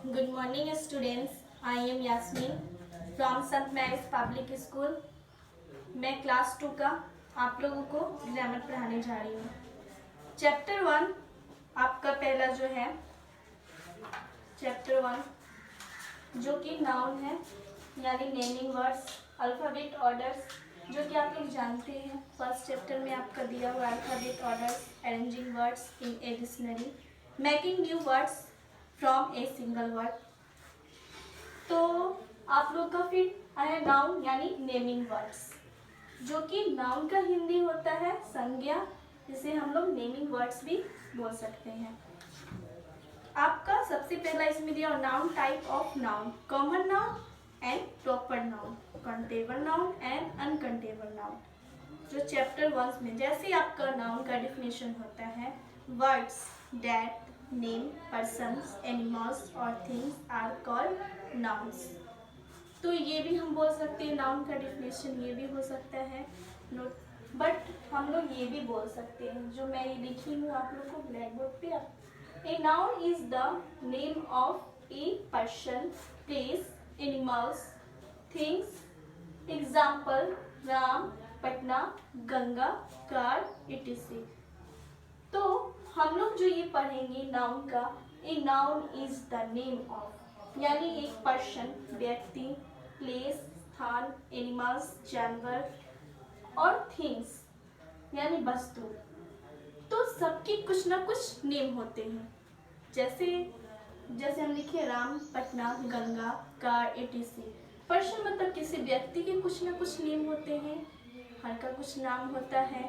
Good morning students. I am Yasmin from St. Mary's Public School. मैं class 2 का आप लोगों को ग्रामर पढ़ाने जा रही हूँ। चैप्टर 1 आपका पहला जो है चैप्टर 1 जो कि नाउन है यानी नेमिंग वर्ड्स, अल्फ़ाबेट ऑर्डर्स, जो कि आप लोग जानते हैं। फर्स्ट चैप्टर में आपका दिया हुआ alphabet orders, arranging words in a dictionary, making new words from a single word. तो आप लोग का फिर आया नाउन यानी नेमिंग वर्ड्स, जो कि नाउन का हिंदी होता है संज्ञा, जिसे हम लोग नेमिंग वर्ड्स भी बोल सकते हैं। आपका सबसे पहला इसमें दिया noun, type of noun, common noun and proper noun, countable noun and uncountable noun. जो चैप्टर 1 में जैसे आपका नाउन का डिफिनेशन होता है, words that name persons, animals और थिंग्स आर कॉल्ड नाउन्स। तो ये भी हम बोल सकते हैं, नाउन का डिफिनेशन ये भी हो सकता है नोट, बट हम लोग ये भी बोल सकते हैं जो मैं ये लिखी हूँ आप लोग को ब्लैक बोर्ड पे। A noun is the name of a person, place, animals, things. Example Ram, Patna, Ganga, car, etc। तो हम लोग जो ये पढ़ेंगे नाउन का, a noun is the name of यानी एक पर्सन, व्यक्ति, प्लेस, स्थान, एनिमल्स, जानवर और थिंग्स यानी वस्तु। तो सबके कुछ ना कुछ नेम होते हैं। जैसे हम लिखे Ram, Patna, Ganga, car, etc। Person मतलब किसी व्यक्ति के कुछ ना कुछ नेम होते हैं, हर का कुछ नाम होता है।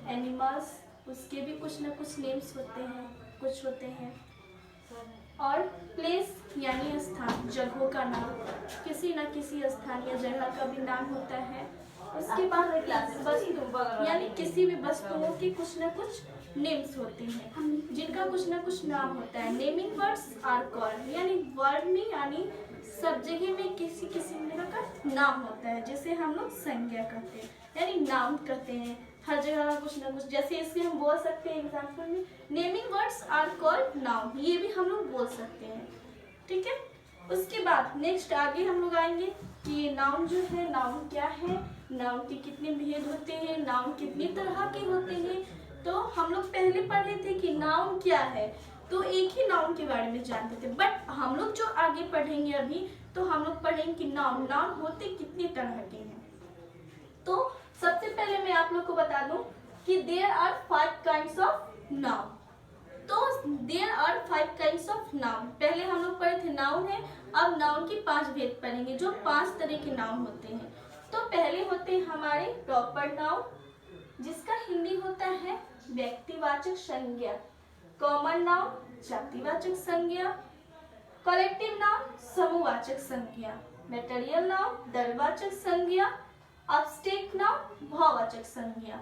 एनिमल्स उसके भी कुछ ना कुछ नेम्स होते हैं। और प्लेस यानी स्थान, जगहों का नाम, किसी न किसी स्थान या जगह का भी नाम होता है। उसके बाद वस्तु यानी किसी भी वस्तुओं के कुछ न कुछ नेम्स होते हैं जिनका कुछ न कुछ नाम होता है। नेमिंग वर्ड्स आर कॉल्ड यानी वर्ड में यानी सब जगह में किसी जगह का नाम होता है, जिसे हम लोग संज्ञा कहते हैं यानी नाउन कहते हैं। हर जगह का कुछ ना कुछ, जैसे इससे हम बोल सकते हैं एग्जाम्पल में naming words are called noun, ये भी हम लोग बोल सकते हैं। ठीक है, उसके बाद नेक्स्ट आगे हम लोग आएंगे कि ये नाउन जो है, नाउन क्या है, नाउन के कितने भेद होते हैं, नाउन कितनी तरह के होते हैं। तो हम लोग पहले पढ़े थे कि नाउन क्या है, तो एक ही नाउन के बारे में जानते थे। बट हम लोग जो आगे पढ़ेंगे अभी, तो हम लोग पढ़ेंगे कि नाउन होते कितने तरह के हैं। तो सबसे पहले मैं आप लोग को बता दूं कि there are 5 kinds of noun. तो there are 5 kinds of noun. पहले हम लोग पढ़े थे नाउन है, अब नाउन की 5 भेद पढ़ेंगे, जो 5 तरह के नाउन होते हैं। तो पहले होते हैं हमारे प्रॉपर नाउन, जिसका हिंदी होता है व्यक्तिवाचक संज्ञा। कॉमन नाउन जातिवाचक संज्ञा। कलेक्टिव नाउन समूहवाचक संज्ञा। मटेरियल नाउन दलवाचक संज्ञा। अब्स्ट्रैक्ट नाउन भाववाचक संज्ञा।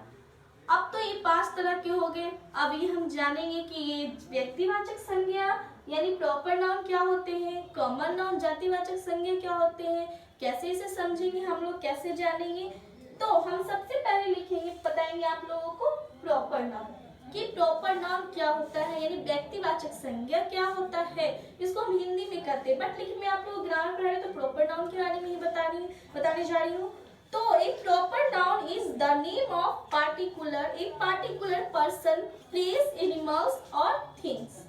अब तो ये 5 तरह के हो गए। अब ये हम जानेंगे कि ये व्यक्तिवाचक संज्ञा यानी प्रॉपर नाउन क्या होते हैं, कॉमन नाउन जातिवाचक संज्ञा क्या होते हैं, कैसे इसे समझेंगे हम लोग, कैसे जानेंगे। तो हम सबसे पहले लिखेंगे, बताएंगे आप लोगों को प्रॉपर नाउन कि प्रॉपर नाउन क्या होता है यानी व्यक्तिवाचक संज्ञा क्या होता है। इसको हम हिंदी में कहते हैं, बट लेकिन मैं आप लोग ग्रामर पढ़ा रही हूँ तो प्रॉपर नाउन के बारे में ही बताने जा रही हूँ। तो एक proper noun is the name of particular person, place, animals और थिंग्स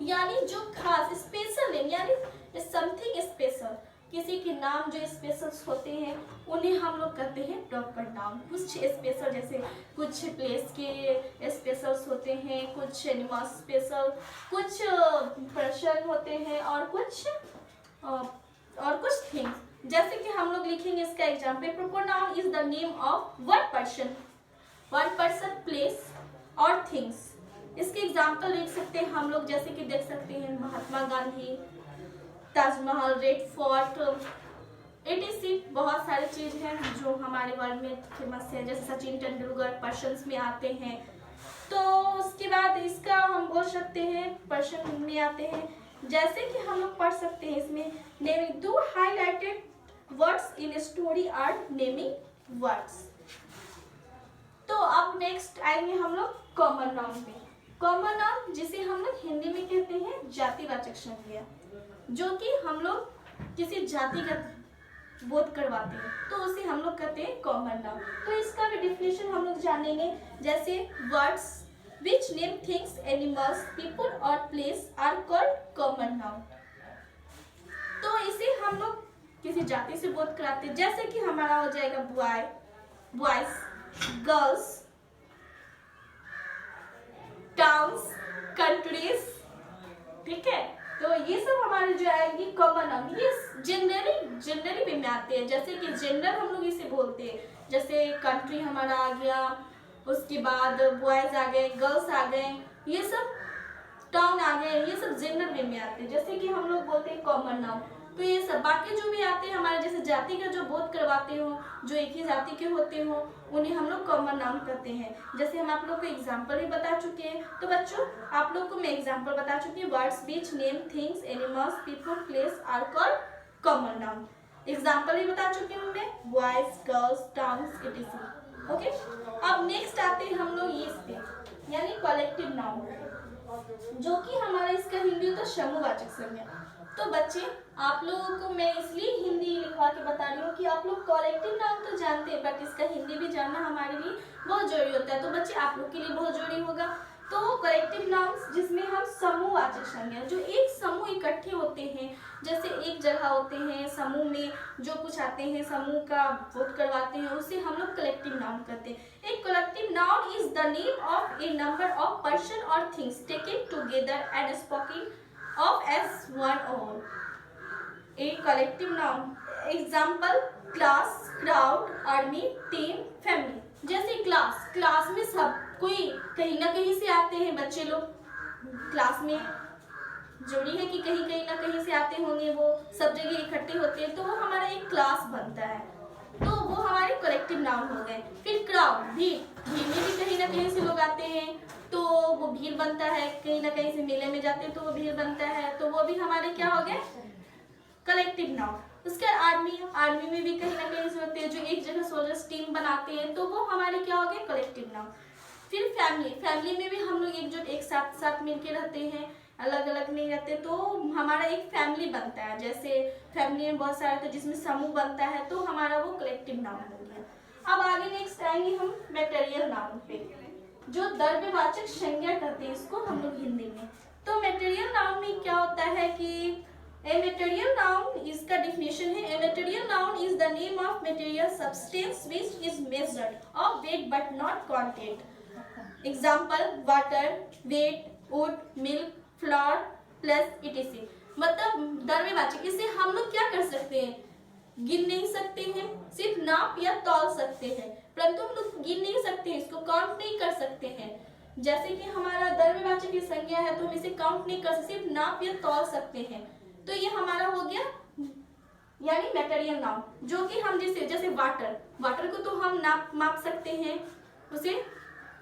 यानी जो खास स्पेशल नेम यानी समथिंग स्पेशल, किसी के नाम जो स्पेशल होते हैं उन्हें हम लोग कहते हैं प्रॉपर नाउन। कुछ स्पेशल, जैसे कुछ प्लेस के स्पेशल्स होते हैं, कुछ एनिमल्स स्पेशल, कुछ पर्सन होते हैं और कुछ थिंग्स। जैसे कि हम लोग लिखेंगे इसका example, proper noun is the name of one person, place और थिंग्स। इसके एग्जाम्पल लिख सकते हैं हम लोग, जैसे कि देख सकते हैं Mahatma Gandhi, Taj Mahal, Red Fort, etc। बहुत सारे चीज हैं जो हमारे वर्ल्ड में फेमस है, जैसे सचिन तेंदुलकर पर्सन्स में आते हैं। तो उसके बाद इसका हम बोल सकते हैं पर्सन में आते हैं, जैसे कि हम लोग पढ़ सकते हैं इसमें naming 2 highlighted words in story are naming words. तो अब नेक्स्ट आएंगे हम लोग कॉमन नाउन पे। कॉमन नाउन जिसे हम लोग हिंदी में कहते हैं जातिवाचक संज्ञा, जो कि हम लोग किसी जाति का बोध करवाते हैं तो उसे हम लोग कहते हैं कॉमन नाउन। तो इसका भी डिफिनेशन हम लोग जानेंगे, जैसे words which name things, animals, people or place are called common noun। तो इसे हम लोग किसी जाति से बोध कराते हैं, जैसे कि हमारा हो जाएगा boy, boys, girls, towns, countries, ठीक है। तो ये सब हमारे जो आएंगी कॉमन नाउन, ये जनरली वे में आते हैं, जैसे कि जनरल हम लोग इसे बोलते हैं, जैसे कंट्री हमारा आ गया, उसके बाद बॉयज आ गए, गर्ल्स आ गए, ये सब टाउन आ गए, ये सब जनरल वे में आते हैं, जैसे कि हम लोग बोलते हैं कॉमन नाउन। तो ये सब बाकी जो भी आते हैं हमारे जैसे जाति का जो बोध करवाते हो, जो एक ही जाति के होते हो, उन्हें हम लोग कॉमन नाउन कहते हैं। जैसे हम आप लोग को एग्जाम्पल भी बता चुके हैं, तो बच्चों आप लोग को मैं एग्जाम्पल बता चुकी हूँ, words which name things, animals, people, place are called common noun. Example भी बता चुकी हूँ मैं, boys, girls, towns, etc. Okay, अब नेक्स्ट आते हैं हम लोग इस पे, यानी कलेक्टिव नाउन, जो कि हमारा इसका हिंदी होता है समूहवाचक संज्ञा। तो बच्चे आप लोगों को मैं इसलिए हिंदी लिखवा के बता रही हूँ कि आप लोग कलेक्टिव नाउन तो जानते हैं, बट इसका हिंदी भी जानना हमारे लिए बहुत जरूरी होता है। तो बच्चे आप लोग के लिए बहुत जरूरी होगा। तो कलेक्टिव नाउन्स जिसमें हम समूहवाचक संज्ञा, जो एक समूह इकट्ठे होते हैं, जैसे एक जगह होते हैं, समूह में जो कुछ आते हैं, समूह का बोध करवाते हैं, उसे हम लोग कलेक्टिव नाउन कहते हैं। एक collective noun is the name of a number of person और things taken together and spoken of as one whole। A collective noun example class, crowd, army, team, family। जैसे क्लास में सब कोई कहीं ना कहीं से आते हैं, बच्चे लोग क्लास में जरूरी है कि कहीं ना कहीं से आते होंगे, वो सब जगह इकट्ठे होते हैं, तो वो हमारा एक क्लास बनता है, तो वो हमारे कलेक्टिव नाउन हो गए। फिर क्राउड, भीड़ में भी कहीं ना कहीं से लोग आते हैं, तो वो भीड़ बनता है, कहीं ना कहीं से मेले में जाते हैं तो वो भीड़ बनता है, तो वो भी हमारे क्या हो गए कलेक्टिव नाउन। उसके आर्मी में भी कहीं ना कहीं से होते हैं, जो एक जगह सोल्जर्स टीम बनाते हैं, तो वो हमारे क्या हो गए कलेक्टिव नाउन। फिर फैमिली में भी हम लोग एकजुट एक साथ मिलके रहते हैं, अलग अलग नहीं रहते, तो हमारा एक फैमिली बनता है। जैसे फैमिली में बहुत सारे थे जिसमें समूह बनता है, तो हमारा वो कलेक्टिव नाउन हो गया। अब आगे नेक्स्ट आएंगे हम मटेरियल नाउन पे, जो द्रव्यवाचक संज्ञा कहते हैं इसको हम लोग हिंदी में। तो मटेरियल नाउन में क्या होता है कि ए मटेरियल नाउन, इसका डिफिनेशन है, a material noun is the name of material substance which is measured of weight but not quantity. Example water, weight, wood, milk, flower plus etc. मतलब द्रव्यवाचक, इसे हम लोग क्या कर सकते हैं, गिन नहीं सकते हैं, सिर्फ नाप या तौल सकते हैं, परंतु हम लोग गिन नहीं सकते हैं, इसको काउंट नहीं कर सकते हैं। जैसे कि हमारा द्रव्यवाचक की संज्ञा है तो हम इसे काउंट नहीं कर सकते, सिर्फ नाप या तौल सकते हैं, तो ये हमारा हो गया यानी मटेरियल नाउन। जो कि हम जैसे वाटर को तो हम माप सकते हैं, उसे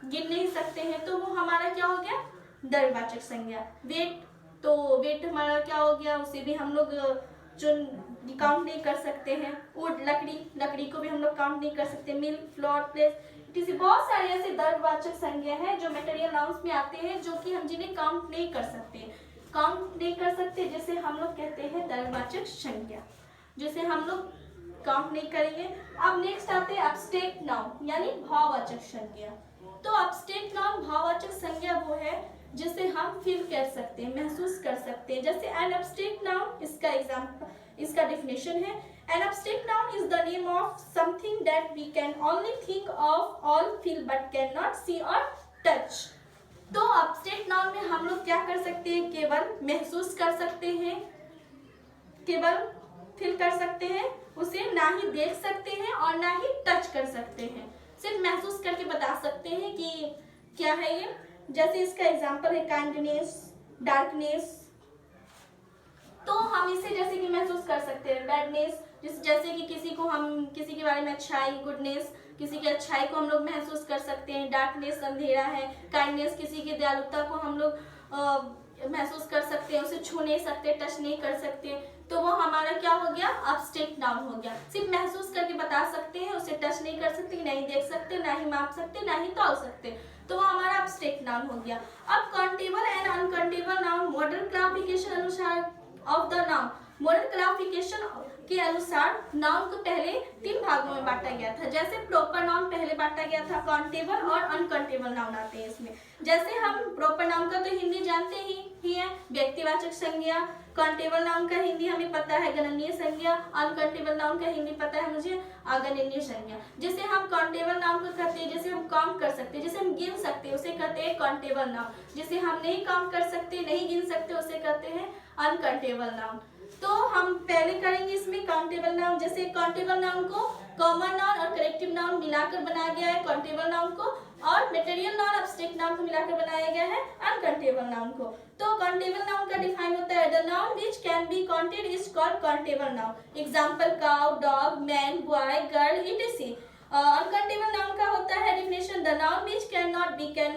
गिन नहीं सकते हैं, तो वो हमारा क्या हो गया द्रव्यवाचक संज्ञा। वेट हमारा क्या हो गया, उसे भी हम लोग जो काउंट नहीं कर सकते हैं। वुड, लकड़ी को भी हम लोग काउंट नहीं कर सकते। मिल्क, फ्लोर, प्लेस, इटीसी, बहुत सारे ऐसे द्रव्यवाचक संज्ञा हैं जो मटेरियल नाउन्स में आते हैं, जो कि हम जिन्हें काउंट नहीं कर सकते, जैसे हम लोग कहते हैं द्रव्यवाचक संज्ञा, जैसे हम लोग काउंट नहीं करेंगे। अब नेक्स्ट आते हैं एब्स्ट्रैक्ट नाउन, यानी भाववाचक संज्ञा। तो एब्स्ट्रैक्ट नाउन भाववाचक संज्ञा वो है जिसे हम फील कर सकते हैं, महसूस कर सकते हैं। जैसे एन एब्स्ट्रैक्ट नाउन, इसका डिफिनेशन है, an abstract noun is the name of something that we can only think of all feel but can not see और टच। तो एब्स्ट्रैक्ट नाउन में हम लोग क्या कर सकते हैं, केवल महसूस कर सकते हैं, केवल फील कर सकते हैं, उसे ना ही देख सकते हैं और ना ही टच कर सकते हैं, सिर्फ महसूस करके बता सकते हैं कि क्या है ये। जैसे इसका एग्जांपल है काइंडनेस, डार्कनेस, तो हम इसे जैसे कि महसूस कर सकते हैं। बैडनेस, जैसे कि किसी के बारे में अच्छाई, गुडनेस, किसी की अच्छाई को हम लोग महसूस कर सकते हैं। डार्कनेस अंधेरा है। काइंडनेस किसी की दयालुता को हम लोग महसूस कर सकते हैं, उसे छू नहीं सकते, टच नहीं कर सकते, तो वो हमारा क्या हो गया एब्स्ट्रैक्ट नाउन हो गया। सिर्फ महसूस करके बता सकते हैं, उसे टच नहीं कर सकते, नहीं देख सकते, ना ही माप सकते, ना ही तौल सकते, तो वो हमारा अब्स्ट्रैक्ट नाउन हो गया। अब countable and uncountable noun modern classification अनुसार of the noun, modern classification के अनुसार नाउन को पहले 3 भागों में बांटा गया था। जैसे प्रॉपर नाउन पहले बांटा गया था, काउंटेबल और अनकाउंटेबल नाउन आते हैं इसमें। जैसे हम प्रॉपर नाउन का तो हिंदी जानते ही है, व्यक्तिवाचक संज्ञा। काउंटेबल नाउन का हिंदी हमें पता है गणनीय संज्ञा। अनकाउंटेबल नाउन का हिंदी पता है मुझे अगणनीय संज्ञा। जैसे हम काउंटेबल नाउन को कहते हैं, जैसे हम काउंट कर सकते हैं, जैसे हम गिन सकते हैं, उसे कहते हैं काउंटेबल नाउन। जैसे हम नहीं काउंट कर सकते, नहीं गिन सकते, उसे कहते हैं अनकाउंटेबल नाउन। तो हम पहले करेंगे इसमें काउंटेबल नाउन। जैसे काउंटेबल नाउन को कॉमन नाउन और करेक्टिव नाउन मिलाकर बनाया गया है काउंटेबल नाउन को, और मटेरियल नाउन अब्स्ट्रैक्ट नाउन को मिलाकर बनाया गया है अनकाउंटेबल नाउन को। तो काउंटेबल नाउन का डिफाइन होता है the noun which can be counted is called countable noun. Example cow, dog, man, boy, girl, etc। Uncountable noun का होता है definition the noun which can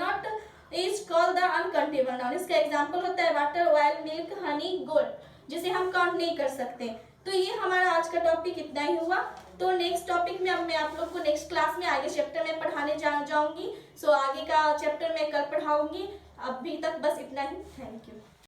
not is called the uncountable noun. इसका example होता है water, oil, milk, Honey, gold, जिसे हम count नहीं कर सकते। तो ये हमारा आज का टॉपिक इतना ही हुआ। तो नेक्स्ट टॉपिक में अब मैं आप लोग को नेक्स्ट क्लास में आगे चैप्टर में पढ़ाने जाऊंगी। सो आगे का चैप्टर मैं कल पढ़ाऊंगी। अभी तक बस इतना ही। Thank you.